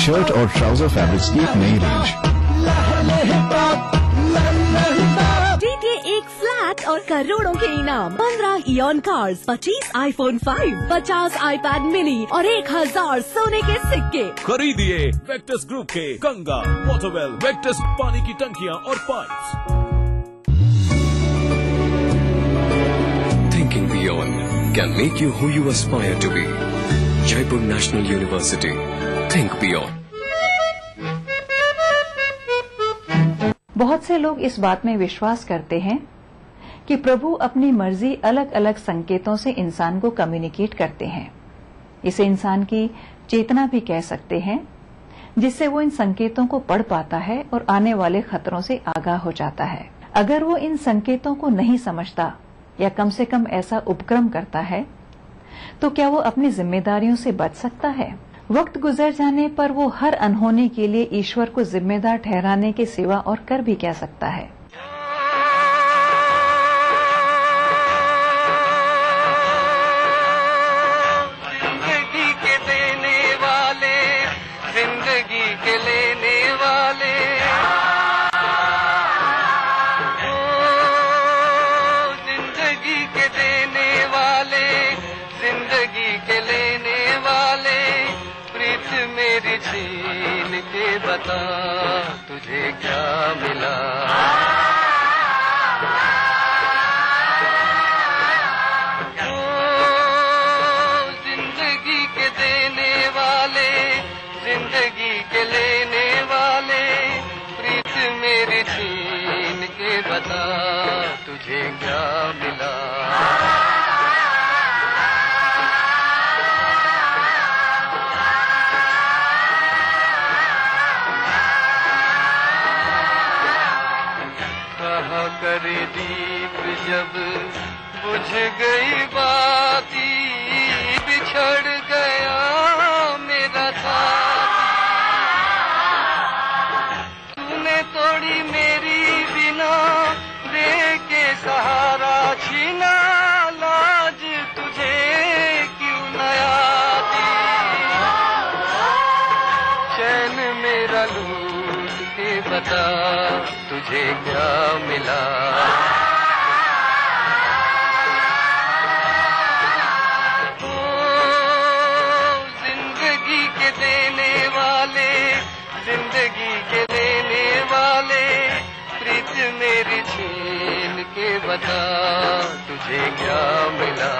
Shirt और trouser fabrics की एक नई रेंज। जीतिए एक फ्लैट और करोड़ों के इनाम, 15 ion cars, 25 iPhone 5, 50 iPad mini और 1000 सोने के सिक्के। खरीदिए वेक्टस ग्रुप के गंगा, वाटरवेल, वेक्टस पानी की टंकियां और pipes. Thinking beyond can make you who you aspire to be. Jaipur National University. Think beyond. बहुत से लोग इस बात में विश्वास करते हैं कि प्रभु अपनी मर्जी अलग अलग संकेतों से इंसान को कम्युनिकेट करते हैं। इसे इंसान की चेतना भी कह सकते हैं, जिससे वो इन संकेतों को पढ़ पाता है और आने वाले खतरों से आगाह हो जाता है। अगर वो इन संकेतों को नहीं समझता या कम से कम ऐसा उपक्रम करता है, तो क्या वो अपनी जिम्मेदारियों से बच सकता है? वक्त गुजर जाने पर वो हर अनहोनी के लिए ईश्वर को जिम्मेदार ठहराने के सिवा और कर भी क्या सकता है? जिंदगी के देने वाले, जिंदगी के लेने वाले, जिंदगी के देने वाले, जिंदगी के लेने वाले, प्रीत मेरी छीन के बता तुझे क्या मिला। ओ जिंदगी के देने वाले, जिंदगी के लेने वाले, प्रीत मेरी छीन के बता तुझे क्या मिला। करे दीप जब बुझ गई बाती, बिछड़ गया मेरा साथी। तूने तोड़ी मेरी बिना दे के सहारा छीना, लाज तुझे क्यों न आती। चैन मेरा लूट के बता तुझे क्या मिला। ओ जिंदगी के देने वाले, जिंदगी के लेने वाले, प्रीत मेरी छीन के बता तुझे क्या मिला।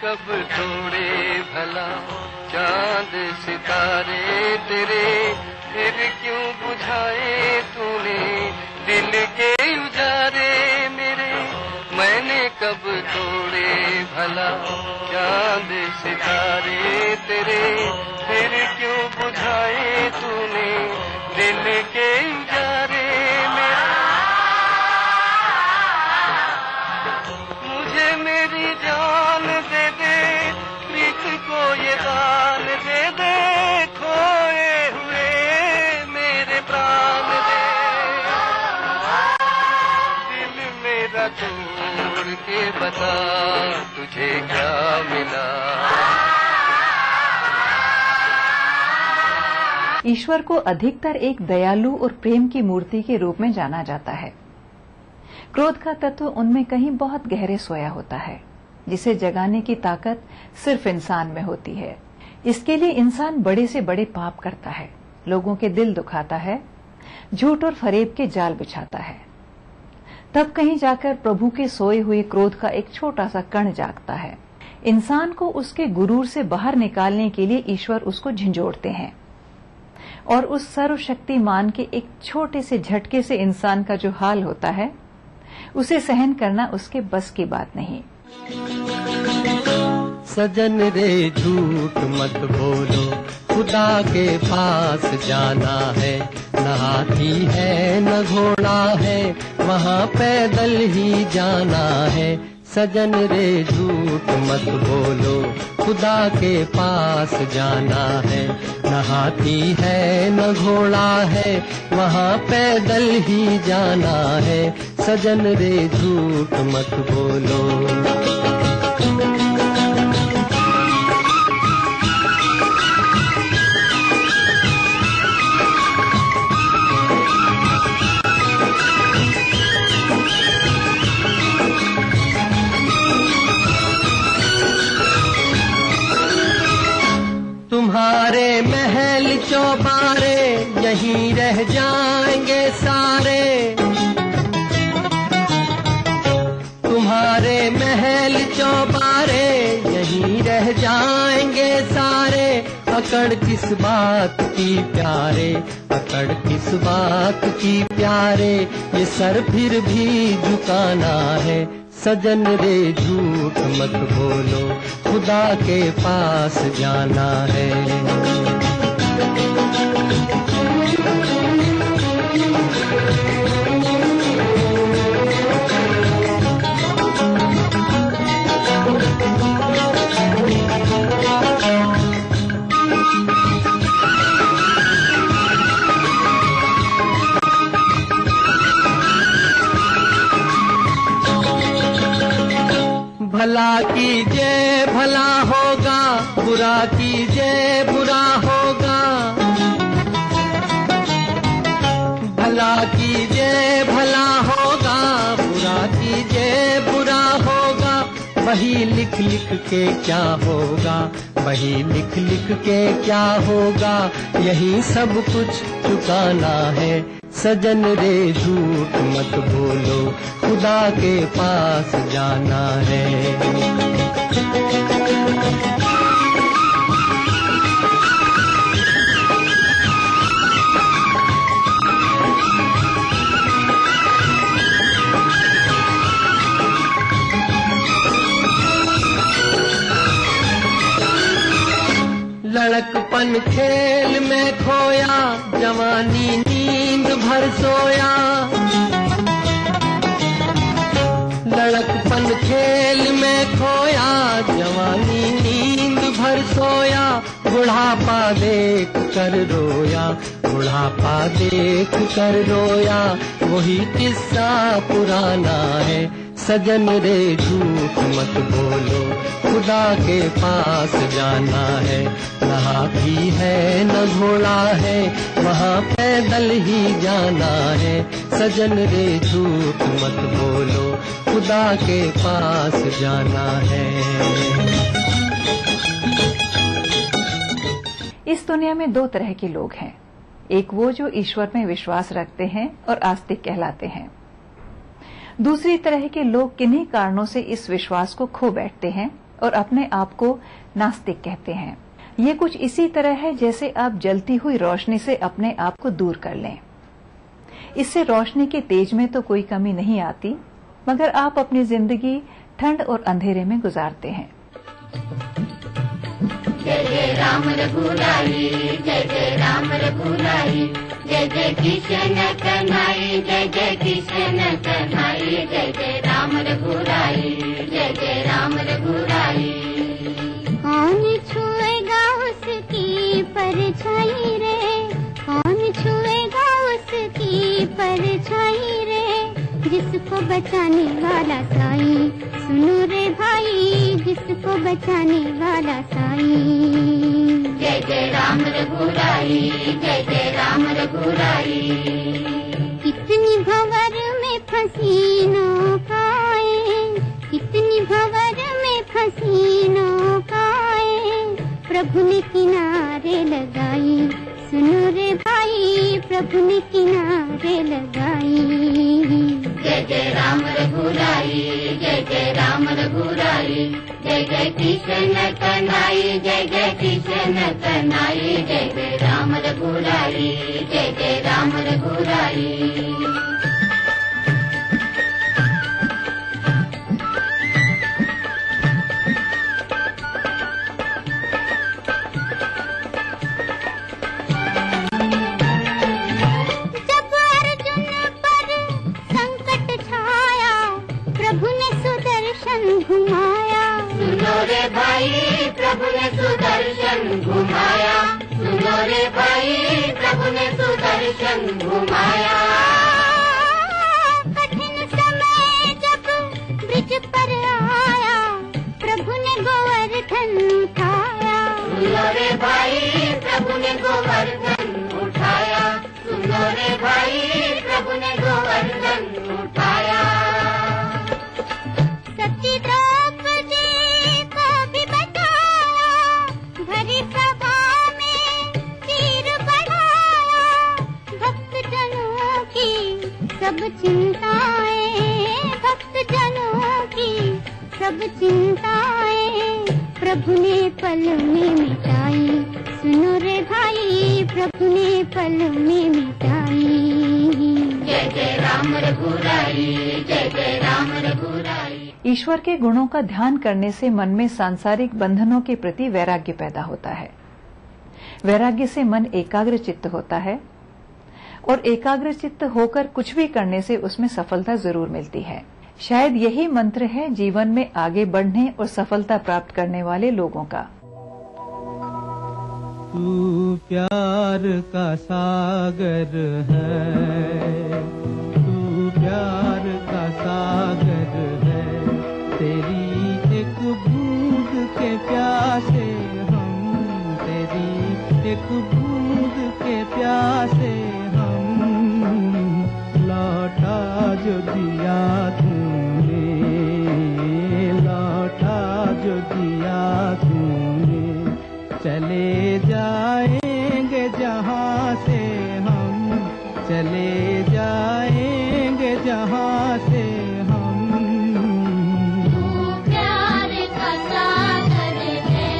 कब तोड़े भला चांद सितारे तेरे, फिर क्यों बुझाए तूने दिल के उजारे मेरे। मैंने कब तोड़े भला चांद सितारे तेरे, फिर क्यों बुझाए तूने दिल के उजारे मेरे। मुझे मेरी जान दे दे, प्रीत को ये दान दे दे, खोए हुए मेरे प्राण दे। दिल मेरा तोड़ के बता तुझे क्या मिला। ईश्वर को अधिकतर एक दयालु और प्रेम की मूर्ति के रूप में जाना जाता है। क्रोध का तत्व उनमें कहीं बहुत गहरे सोया होता है, जिसे जगाने की ताकत सिर्फ इंसान में होती है। इसके लिए इंसान बड़े से बड़े पाप करता है, लोगों के दिल दुखाता है, झूठ और फरेब के जाल बिछाता है। तब कहीं जाकर प्रभु के सोए हुए क्रोध का एक छोटा सा कण जागता है। इंसान को उसके गुरूर से बाहर निकालने के लिए ईश्वर उसको झंझोड़ते हैं, और उस सर्वशक्तिमान के एक छोटे से झटके से इंसान का जो हाल होता है, उसे सहन करना उसके बस की बात नहीं। सजन रे झूठ मत बोलो, खुदा के पास जाना है। न हाथी है न घोड़ा है, वहाँ पैदल ही जाना है। सजन रे झूठ मत बोलो, खुदा के पास जाना है। न न हाथी है न घोड़ा है, वहाँ पैदल ही जाना है। सजन रे झूठ मत बोलो। तुम्हारे महल चौबारे यहीं रह जाएंगे सारे, तुम्हारे महल चौबारे यहीं रह जाएंगे सारे। अकड़ किस बात की प्यारे, अकड़ किस बात की प्यारे, ये सर फिर भी झुकाना है। सजन रे झूठ मत बोलो, खुदा के पास जाना है। भला कीजिए भला होगा, बुरा कीजिए बुरा होगा। भला कीजिए भला होगा, बुरा कीजिए बुरा होगा। वही लिख लिख के क्या होगा, वही लिख लिख के क्या होगा। यही सब कुछ चुकाना है। सजन रे झूठ मत बोलो, खुदा के पास जाना है। लड़कपन खेल में खोया, जवानी नींद भर सोया। लड़कपन खेल में खोया, जवानी नींद भर सोया। बुढ़ापा देख कर रोया, बुढ़ापा देख कर रोया। वही किस्सा पुराना है। सजन रे झूठ मत बोलो, खुदा के पास जाना है। न हाथी है न घोड़ा है, वहाँ पैदल ही जाना है। सजन रे झूठ मत बोलो, खुदा के पास जाना है। इस दुनिया में दो तरह के लोग हैं, एक वो जो ईश्वर में विश्वास रखते हैं और आस्तिक कहलाते हैं। दूसरी तरह के लोग किन्हीं कारणों से इस विश्वास को खो बैठते हैं और अपने आप को नास्तिक कहते हैं। ये कुछ इसी तरह है जैसे आप जलती हुई रोशनी से अपने आप को दूर कर लें। इससे रोशनी के तेज में तो कोई कमी नहीं आती, मगर आप अपनी जिंदगी ठंड और अंधेरे में गुजारते हैं। जय जय राम रघुराई, जय जय राम रघुराई। जय जय कृष्ण कन्हई, जय जय कृष्ण कन्हई। जय जय राम रघुराई, जय जय राम रघुराई। कौन छुएगा उसकी परछाई रे, कौन छुएगा उसकी परछाई रे। जिसको बचाने वाला साईं, सुनो रे भाई, जिसको बचाने वाला साईं। जय जय राम रघुराई, जय जय राम रघुराई। कितनी भंवर में फंसी नौकाएं, कितनी भंवर में फंसी नौकाएं। प्रभु ने किनारे लगाई, सुनो रे भाई, प्रभु ने किनारे लगाई। जय जय राम रघुराई, जय जय राम रघुराई। जय जय कृष्ण कन्हई, जय जय कृष्ण कन्हई। जय जय राम रघुराई, जय जय राम रघुराई। सुनो रे भाई, प्रभु ने सुदर्शन घुमाया। सुनो रे रे भाई प्रभु ने सुदर्शन घुमाया। कठिन समय जब ब्रिज पर आया प्रभु ने गोवर्धन उठाया। सुनो रे भाई प्रभु ने गोवर्धन उठाया। सुनो रे भाई प्रभु ने गोवर्धन उठाया। सती द्रौपदी को भी बचाया। भरी सभा में तीर बढ़ाया। भक्त जनों की सब चिंताएं, भक्त जनों की सब चिंताएं प्रभु ने पल में मिटाई। सुनो रे भाई प्रभु ने पल में मिटाई। जय जय राम रघुराई, जय जय राम रघुराई। ईश्वर के गुणों का ध्यान करने से मन में सांसारिक बंधनों के प्रति वैराग्य पैदा होता है। वैराग्य से मन एकाग्र चित्त होता है और एकाग्र चित्त होकर कुछ भी करने से उसमें सफलता जरूर मिलती है। शायद यही मंत्र है जीवन में आगे बढ़ने और सफलता प्राप्त करने वाले लोगों का। तू प्यार का सागर है, तू प्यार का सागर है। तेरी एक बूंद के प्यासे हम, तेरी एक बूंद के प्यासे हम। लौटा जो दिया तूने, लौटा जो दिया तूने। चले जाएंगे जहाँ से हम, चले जाएंगे जहाँ से हम। तू प्यार का सागर है,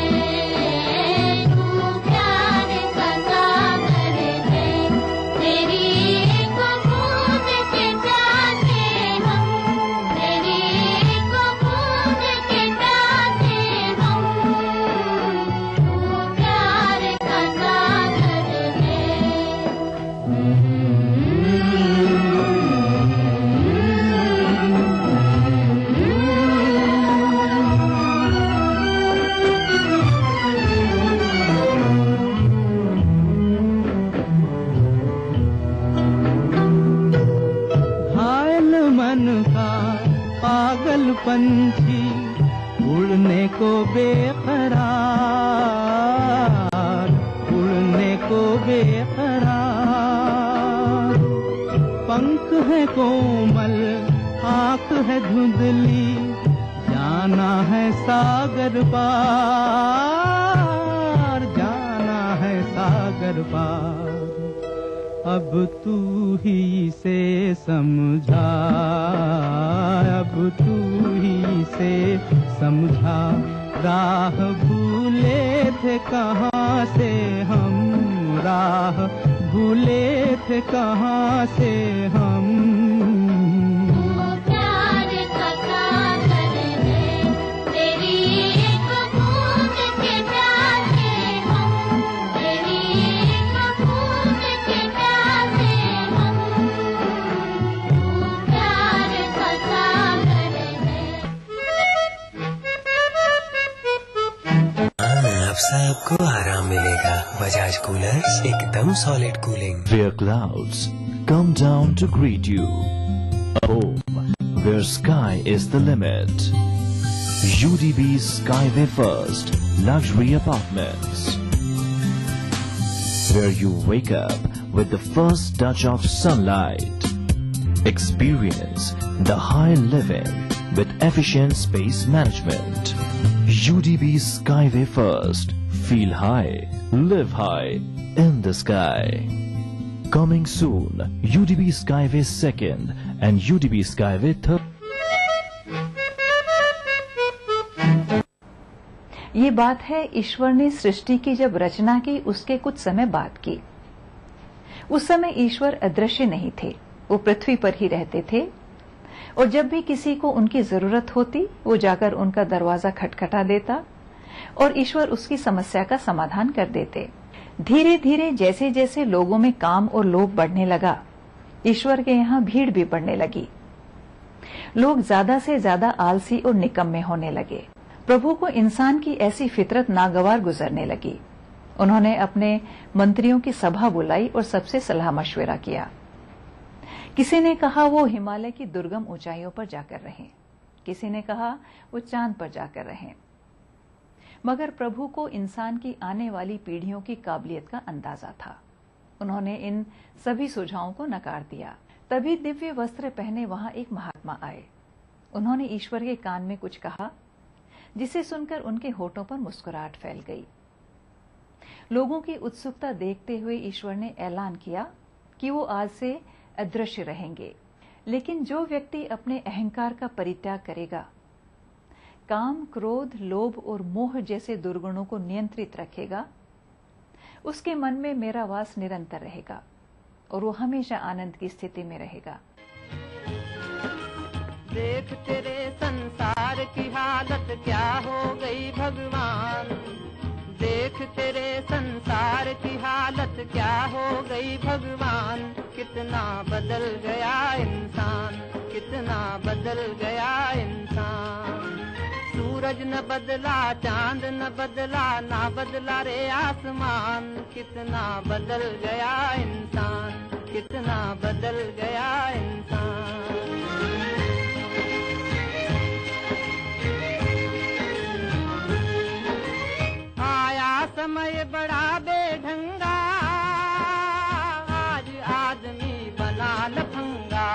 तू प्यार का सागर है। तेरी एक बूंद के प्यासे हम, तेरी एक बूंद के प्यासे हम। तू प्यार का सागर है। घायल मन का पागल पंछी उड़ने को बेकरार, उड़ने को बेकरार। पंख है कोमल, आँख है धुंधली, जाना है सागर पार, जाना है सागर पार। अब तू ही से समझा, अब तू ही से समझा। राह भूले थे कहाँ से हम, राह भूले थे कहाँ से हम। प्यार का सागर है, तेरी एक बूंद के प्यासे हम, तेरी एक बूंद के प्यासे हम। तू प्यार का सागर है। अब सबको आराम मिलेगा। बजाज कूलर्स एकदम solid cooling. Where clouds come down to greet you. A home where sky is the limit. UDB Skyway First Luxury Apartments. Where you wake up with the first touch of sunlight. Experience the high living with efficient space management. UDB Skyway First. Feel high, live high in the sky. Coming soon, UDB Skyway 2nd and UDB Skyway 3rd. ये बात है ईश्वर ने सृष्टि की जब रचना की उसके कुछ समय बाद की। उस समय ईश्वर अदृश्य नहीं थे, वो पृथ्वी पर ही रहते थे और जब भी किसी को उनकी जरूरत होती वो जाकर उनका दरवाजा खटखटा देता और ईश्वर उसकी समस्या का समाधान कर देते। धीरे धीरे जैसे जैसे लोगों में काम और लोभ बढ़ने लगा, ईश्वर के यहाँ भीड़ भी बढ़ने लगी। लोग ज्यादा से ज्यादा आलसी और निकम्मे होने लगे। प्रभु को इंसान की ऐसी फितरत नागवार गुजरने लगी। उन्होंने अपने मंत्रियों की सभा बुलाई और सबसे सलाह मशविरा किया। किसी ने कहा वो हिमालय की दुर्गम ऊंचाइयों पर जाकर रहें, किसी ने कहा वो चांद पर जाकर रहें। मगर प्रभु को इंसान की आने वाली पीढ़ियों की काबिलियत का अंदाजा था। उन्होंने इन सभी सुझावों को नकार दिया। तभी दिव्य वस्त्र पहने वहां एक महात्मा आए। उन्होंने ईश्वर के कान में कुछ कहा, जिसे सुनकर उनके होठों पर मुस्कुराहट फैल गई। लोगों की उत्सुकता देखते हुए ईश्वर ने ऐलान किया कि वो आज से अदृश्य रहेंगे, लेकिन जो व्यक्ति अपने अहंकार का परित्याग करेगा, काम, क्रोध, लोभ और मोह जैसे दुर्गुणों को नियंत्रित रखेगा, उसके मन में मेरा वास निरंतर रहेगा और वो हमेशा आनंद की स्थिति में रहेगा। देख तेरे संसार की हालत क्या हो गई भगवान, देख तेरे संसार की हालत क्या हो गई भगवान। कितना बदल गया इंसान, कितना बदल गया इंसान। सूरज न बदला, चांद न बदला, ना बदला रे आसमान। कितना बदल गया इंसान, कितना बदल गया इंसान। समय बड़ा बेढंगा, आज आदमी बना लफंगा।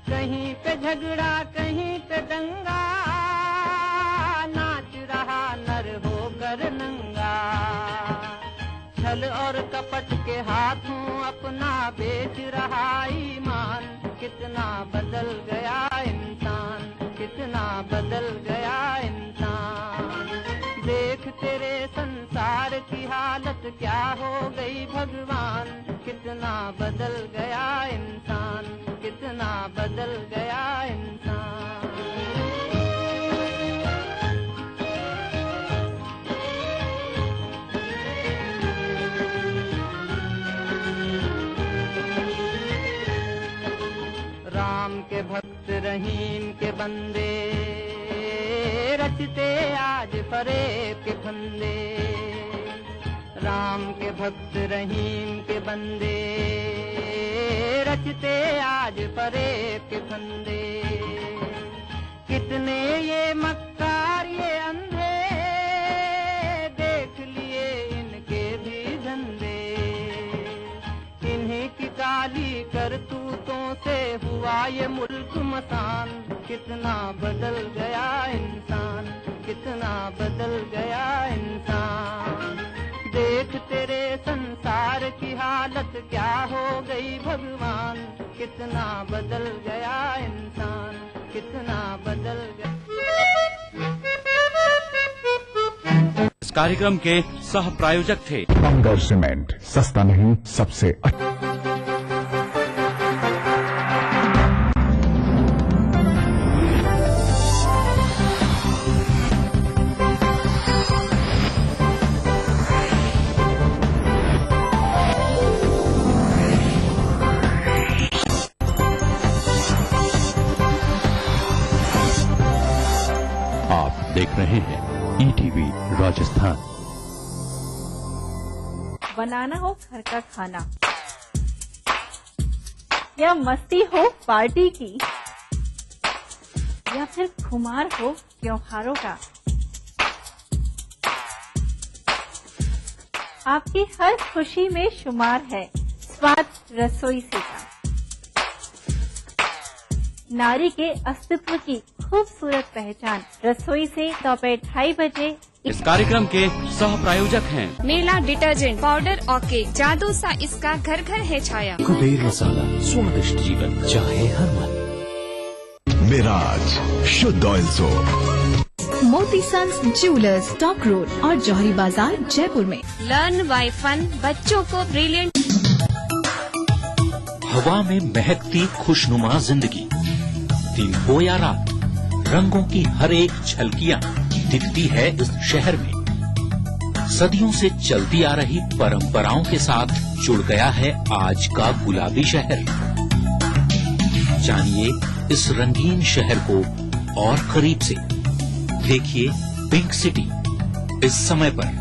कहीं पे झगड़ा, कहीं पे दंगा, नाच रहा नर होकर नंगा। छल और कपट के हाथों अपना बेच रहा ईमान। कितना बदल गया इंसान, कितना बदल गया इंसान। देख तेरे संसार की हालत क्या हो गई भगवान। कितना बदल गया इंसान, कितना बदल गया इंसान। राम के भक्त रहीम के बंदे, रचते आज फरेब के फंदे। राम के भक्त रहीम के बंदे, रचते आज फरेब के फंदे। कितने ये मक्कार ये अंधे, देख लिए इनके भी धंधे। इन्हीं की काली करतूतों से हुआ ये मुल्क मसान। कितना बदल गया इंसान, कितना बदल गया इंसान। देख तेरे संसार की हालत क्या हो गई भगवान। कितना बदल गया इंसान, कितना बदल गया। इस कार्यक्रम के सह प्रायोजक थे बंगर सीमेंट, सस्ता नहीं सबसे अच्छा। देख रहे हैं ETV राजस्थान। बनाना हो घर का खाना या मस्ती हो पार्टी की, या फिर खुमार हो त्योहारों का, आपकी हर खुशी में शुमार है स्वाद रसोई से का। नारी के अस्तित्व की खूबसूरत पहचान रसोई से दोपहर 2:30 बजे। इस कार्यक्रम के सह प्रायोजक हैं मेला डिटर्जेंट पाउडर और केक, जादू सा इसका घर घर है छाया। कुबेर मसाला, स्वादिष्ट जीवन चाहे हर मन। मिराज शुद्ध ऑयल सोप। मोती सन्स ज्वेलर्स, स्टॉक रोड और जौहरी बाजार जयपुर में। लर्न बाय फन, बच्चों को ब्रिलियंट। हवा में महकती खुशनुमा जिंदगी, दिन हो या रात, रंगों की हर एक झलकियां दिखती है इस शहर में। सदियों से चलती आ रही परंपराओं के साथ जुड़ गया है आज का गुलाबी शहर। जानिए इस रंगीन शहर को और करीब से। देखिए पिंक सिटी इस समय पर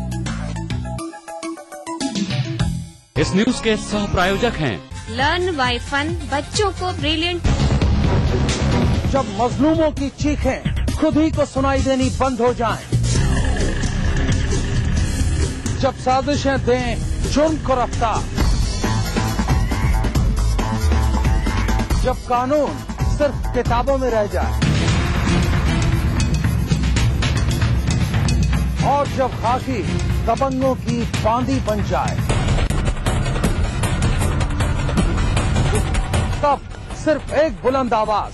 इस न्यूज के सह प्रायोजक हैं लर्न बाय फन, बच्चों को ब्रिलियंट। जब मजलूमों की चीखें खुद ही को सुनाई देनी बंद हो जाएं, जब साजिशें दें जुर्म को रफ्तार, जब कानून सिर्फ किताबों में रह जाए और जब खाकी दबंगों की बांदी बन जाए, तब सिर्फ एक बुलंद आवाज,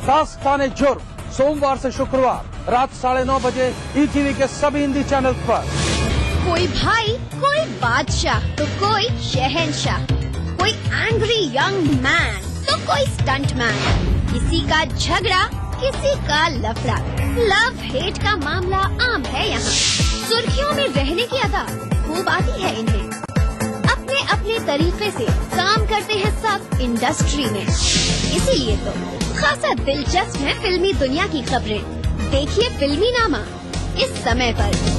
दास्ताने जुर्म, सोमवार से शुक्रवार रात 9:30 बजे ईटीवी के सभी हिंदी चैनल पर। कोई भाई, कोई बादशाह तो कोई शहंशाह, कोई एंग्री यंग मैन तो कोई स्टंट मैन, किसी का झगड़ा किसी का लफड़ा, लव हेट का मामला आम है यहाँ। सुर्खियों में रहने की अदा खूब आती है इन्हें, अपने अपने तरीके से काम करते हैं सब इंडस्ट्री में, इसीलिए तो खासा दिलचस्प है फिल्मी दुनिया की खबरें। देखिए फिल्मी नामा इस समय पर।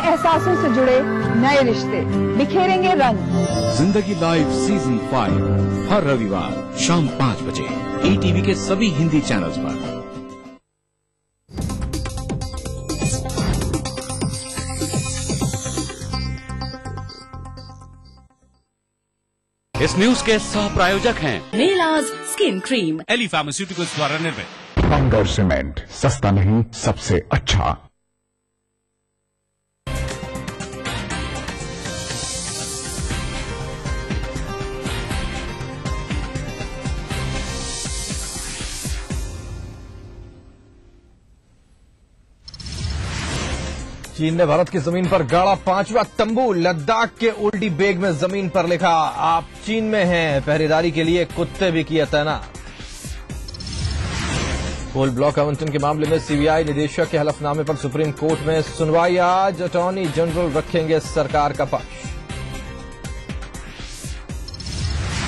एहसासों से जुड़े नए रिश्ते बिखेरेंगे रंग। जिंदगी लाइव सीजन 5 हर रविवार शाम 5 बजे ईटीवी के सभी हिंदी चैनल्स पर। इस न्यूज के सह प्रायोजक हैं मेलाज स्किन क्रीम, एली फार्मास्यूटिकल्स द्वारा निर्मित। बंगर सीमेंट, सस्ता नहीं सबसे अच्छा। चीन ने भारत की जमीन पर गाड़ा 5वां तंबू, लद्दाख के उल्टी बेग में जमीन पर लिखा आप चीन में हैं, पहरेदारी के लिए कुत्ते भी किए तैनात। कोल ब्लॉक आवंटन के मामले में सीबीआई निदेशक के हलफनामे पर सुप्रीम कोर्ट में सुनवाई आज, अटॉर्नी जनरल रखेंगे सरकार का पक्ष।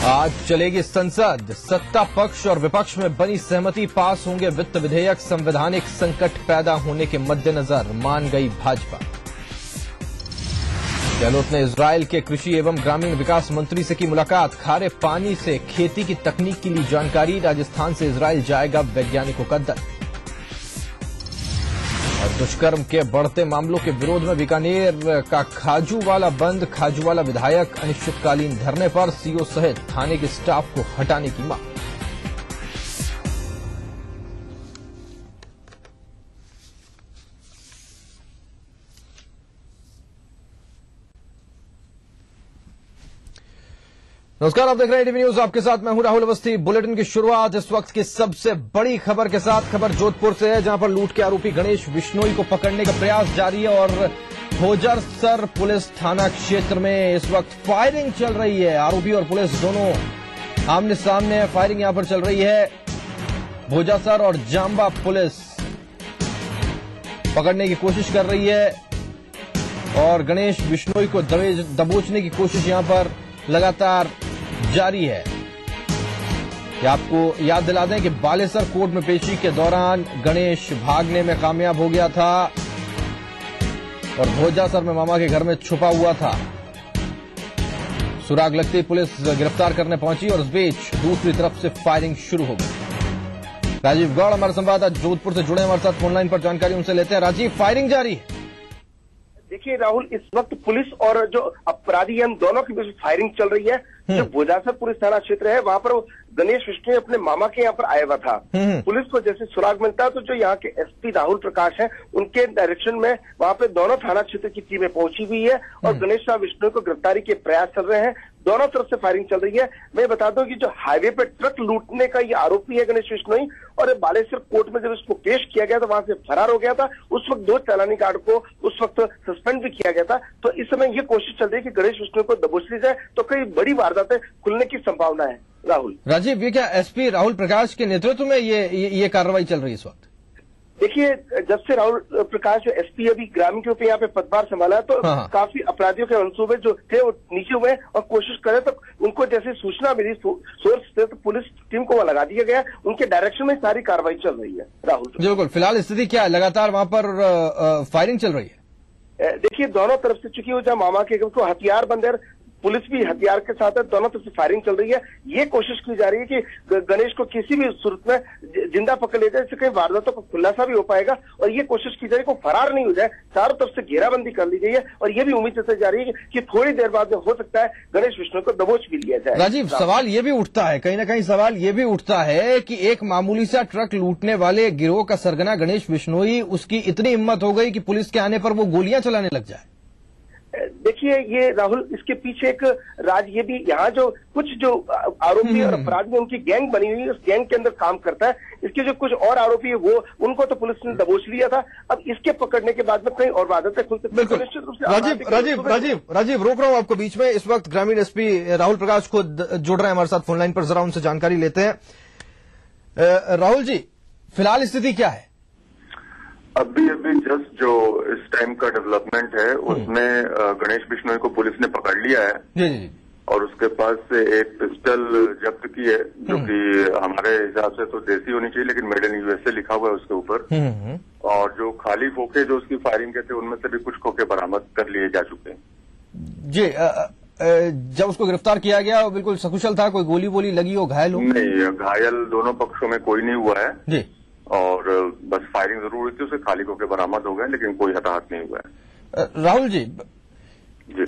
आज चलेगी संसद, सत्ता पक्ष और विपक्ष में बनी सहमति, पास होंगे वित्त विधेयक, संवैधानिक संकट पैदा होने के मद्देनजर मान गई भाजपा। गहलोत ने इजरायल के कृषि एवं ग्रामीण विकास मंत्री से की मुलाकात, खारे पानी से खेती की तकनीक की ली जानकारी, राजस्थान से इजरायल जाएगा वैज्ञानिकों का दल। और दुष्कर्म के बढ़ते मामलों के विरोध में बीकानेर का खाजूवाला बंद, खाजूवाला विधायक अनिश्चितकालीन धरने पर, सीओ सहित थाने के स्टाफ को हटाने की मांग। नमस्कार, आप देख रहे हैं टीवी न्यूज, आपके साथ मैं हूं राहुल अवस्थी। बुलेटिन की शुरुआत इस वक्त की सबसे बड़ी खबर के साथ। खबर जोधपुर से है, जहां पर लूट के आरोपी गणेश बिश्नोई को पकड़ने का प्रयास जारी है और भोजरसर पुलिस थाना क्षेत्र में इस वक्त फायरिंग चल रही है। आरोपी और पुलिस दोनों आमने सामने है, फायरिंग यहां पर चल रही है। भोजासर और जांबा पुलिस पकड़ने की कोशिश कर रही है और गणेश बिश्नोई को दबोचने की कोशिश यहां पर लगातार जारी है। आपको याद दिला दें कि बालेसर कोर्ट में पेशी के दौरान गणेश भागने में कामयाब हो गया था और भोजासर में मामा के घर में छुपा हुआ था। सुराग लगते ही पुलिस गिरफ्तार करने पहुंची और इस बीच दूसरी तरफ से फायरिंग शुरू हो गई। राजीव गौड़ हमारे संवाददाता जोधपुर से जुड़े हमारे साथ फोनलाइन पर जानकारी उनसे लेते हैं। राजीव, फायरिंग जारी है। देखिए राहुल, इस वक्त पुलिस और जो अपराधी हैं दोनों के बीच फायरिंग चल रही है। जो भोजासर पुलिस थाना क्षेत्र है वहां पर गणेश बिश्नोई अपने मामा के यहाँ पर आया हुआ था। पुलिस को जैसे सुराग मिलता है तो जो यहाँ के एसपी राहुल प्रकाश हैं उनके डायरेक्शन में वहां पे दोनों थाना क्षेत्र की टीमें पहुंची हुई है और गणेश बिश्नोई को गिरफ्तारी के प्रयास चल रहे हैं। दोनों तरफ से फायरिंग चल रही है। मैं बता दूं कि जो हाईवे पे ट्रक लूटने का ये आरोपी है गणेश बिश्नोई, और बालेश्वर कोर्ट में जब इसको पेश किया गया तो वहां से फरार हो गया था। उस वक्त 2 चालानी गार्ड को उस वक्त सस्पेंड भी किया गया था। तो इस समय ये कोशिश चल रही है कि गणेश बिश्नोई को दबोच ली जाए, तो कई बड़ी वारदातें खुलने की संभावना है। राहुल, राजीव, ये क्या एसपी राहुल प्रकाश के नेतृत्व में ये कार्रवाई चल रही है इस वक्त? देखिए, जब से राहुल प्रकाश एसपी अभी ग्रामीण के ऊपर यहाँ पे पदभार संभाला है, तो काफी अपराधियों के मंसूबे जो थे वो नीचे हुए और कोशिश करे, तो उनको जैसे सूचना मिली सोर्स से, तो पुलिस टीम को वहां लगा दिया गया। उनके डायरेक्शन में सारी कार्रवाई चल रही है। राहुल, बिल्कुल, फिलहाल स्थिति क्या है? लगातार वहां पर फायरिंग चल रही है? देखिए, दोनों तरफ से, चूंकि वो जहाँ मामा के को हथियार बंद है, पुलिस भी हथियार के साथ है, दोनों तरफ से फायरिंग चल रही है। ये कोशिश की जा रही है कि गणेश को किसी भी सूरत में जिंदा पकड़ ले जाए, इससे कई वारदातों का खुलासा भी हो पाएगा। और ये कोशिश की जा रही है कि वो फरार नहीं हो जाए। चारों तरफ से घेराबंदी कर ली गई है और ये भी उम्मीद जताई जा रही है कि थोड़ी देर बाद में हो सकता है गणेश बिश्नोई को दबोच भी लिया जाए। राजीव, सवाल ये भी उठता है, कहीं ना कहीं सवाल ये भी उठता है कि एक मामूली सा ट्रक लूटने वाले गिरोह का सरगना गणेश बिश्नोई, उसकी इतनी हिम्मत हो गई कि पुलिस के आने पर वो गोलियां चलाने लग जाए। देखिए, ये राहुल, इसके पीछे एक राज ये भी, यहाँ जो कुछ जो आरोपी और अपराधी उनकी गैंग बनी हुई है, उस गैंग के अंदर काम करता है। इसके जो कुछ और आरोपी है वो, उनको तो पुलिस ने दबोच लिया था। अब इसके पकड़ने के बाद में कई और वारदातें खुल सकती है। निश्चित रूप से राजीव, रोक रहा हूं आपको बीच में। इस वक्त ग्रामीण एसपी राहुल प्रकाश को जुड़ रहे हैं हमारे साथ फोनलाइन पर, जरा उनसे जानकारी लेते हैं। राहुल जी, फिलहाल स्थिति क्या है? अभी जस्ट जो इस टाइम का डेवलपमेंट है उसमें गणेश बिश्नोई को पुलिस ने पकड़ लिया है जी। और उसके पास से एक पिस्टल जब्त की है, जो कि हमारे हिसाब से तो देसी होनी चाहिए, लेकिन मेड इन यूएसए लिखा हुआ है उसके ऊपर। और जो खाली खोखे जो उसकी फायरिंग के थे, उनमें से भी कुछ खोखे बरामद कर लिए जा चुके हैं जी। जब उसको गिरफ्तार किया गया वो बिल्कुल सकुशल था? कोई गोली वोली लगी हो, घायल हो? नहीं, घायल दोनों पक्षों में कोई नहीं हुआ है जी। और बस फायरिंग जरूर हुई थी, उसे खाली खोखे बरामद हो गए, लेकिन कोई हताहत नहीं हुआ है। राहुल जी,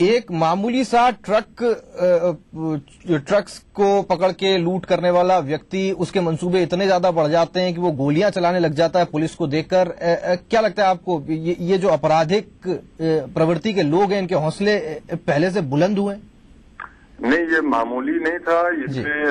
एक मामूली सा ट्रक्स को पकड़ के लूट करने वाला व्यक्ति, उसके मंसूबे इतने ज्यादा बढ़ जाते हैं कि वो गोलियां चलाने लग जाता है पुलिस को देखकर। क्या लगता है आपको, ये जो आपराधिक प्रवृत्ति के लोग हैं, इनके हौसले पहले से बुलंद हुए? नहीं, ये मामूली नहीं था। इससे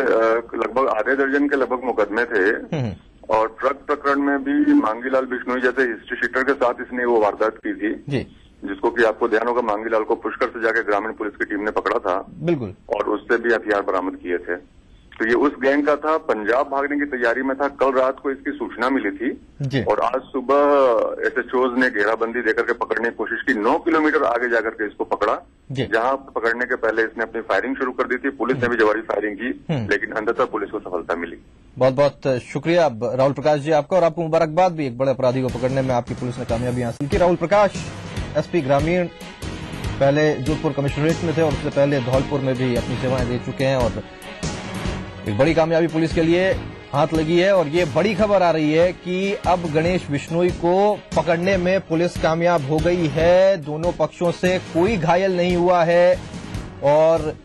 लगभग आधे दर्जन के लगभग मुकदमे थे और ट्रक प्रकरण में भी मांगीलाल बिश्नोई जैसे हिस्ट्री शीटर के साथ इसने वो वारदात की थी जी, जिसको कि आपको ध्यान होगा, मांगीलाल को पुष्कर से जाके ग्रामीण पुलिस की टीम ने पकड़ा था। बिल्कुल। और उससे भी हथियार बरामद किए थे। तो ये उस गैंग का था, पंजाब भागने की तैयारी में था। कल रात को इसकी सूचना मिली थी और आज सुबह एसएचओज ने घेराबंदी देकर के पकड़ने की कोशिश की। 9 किलोमीटर आगे जाकर के इसको पकड़ा, जहां पकड़ने के पहले इसने अपनी फायरिंग शुरू कर दी थी। पुलिस ने भी जवाबी फायरिंग की, लेकिन अंततः पुलिस को सफलता मिली। बहुत बहुत शुक्रिया राहुल प्रकाश जी आपका, और आपको मुबारकबाद भी, एक बड़े अपराधी को पकड़ने में आपकी पुलिस ने कामयाबी हासिल की। राहुल प्रकाश, एसपी ग्रामीण, पहले जोधपुर कमिश्नरेट में थे और उससे पहले धौलपुर में भी अपनी सेवाएं दे चुके हैं, और एक बड़ी कामयाबी पुलिस के लिए हाथ लगी है। और ये बड़ी खबर आ रही है कि अब गणेश बिश्नोई को पकड़ने में पुलिस कामयाब हो गई है। दोनों पक्षों से कोई घायल नहीं हुआ है और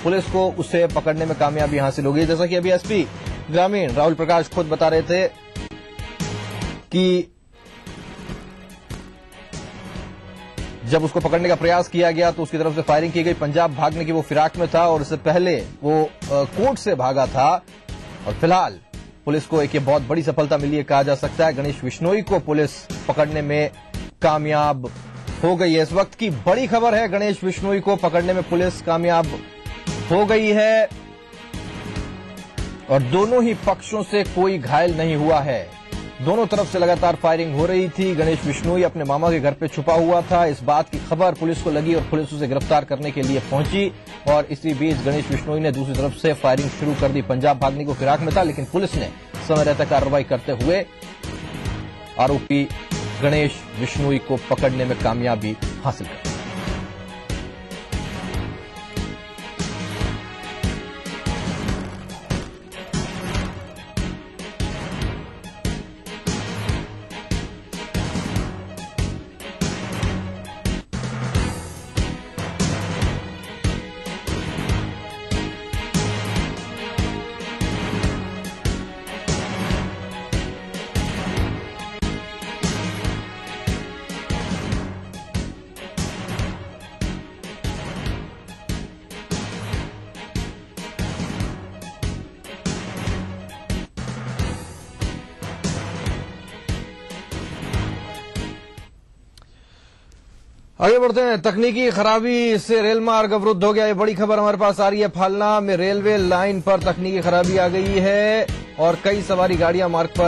पुलिस को उसे पकड़ने में कामयाबी हासिल हो गई। जैसा कि अभी एसपी ग्रामीण राहुल प्रकाश खुद बता रहे थे कि जब उसको पकड़ने का प्रयास किया गया तो उसकी तरफ से फायरिंग की गई। पंजाब भागने की वो फिराक में था और इससे पहले वो कोर्ट से भागा था। और फिलहाल पुलिस को एक ये बहुत बड़ी सफलता मिली है, कहा जा सकता है। गणेश बिश्नोई को पुलिस पकड़ने में कामयाब हो गई है। इस वक्त की बड़ी खबर है, गणेश बिश्नोई को पकड़ने में पुलिस कामयाब हो गई है और दोनों ही पक्षों से कोई घायल नहीं हुआ है। दोनों तरफ से लगातार फायरिंग हो रही थी। गणेश बिश्नोई अपने मामा के घर पे छुपा हुआ था। इस बात की खबर पुलिस को लगी और पुलिस उसे गिरफ्तार करने के लिए पहुंची और इसी बीच गणेश बिश्नोई ने दूसरी तरफ से फायरिंग शुरू कर दी। पंजाब भागने को फिराक में था, लेकिन पुलिस ने समय रहते कार्रवाई करते हुए आरोपी गणेश बिश्नोई को पकड़ने में कामयाबी हासिल की। आगे बढ़ते हैं। तकनीकी खराबी से रेल मार्ग अवरुद्ध हो गया, ये बड़ी खबर हमारे पास आ रही है। फालना में रेलवे लाइन पर तकनीकी खराबी आ गई है और कई सवारी गाड़ियां मार्ग पर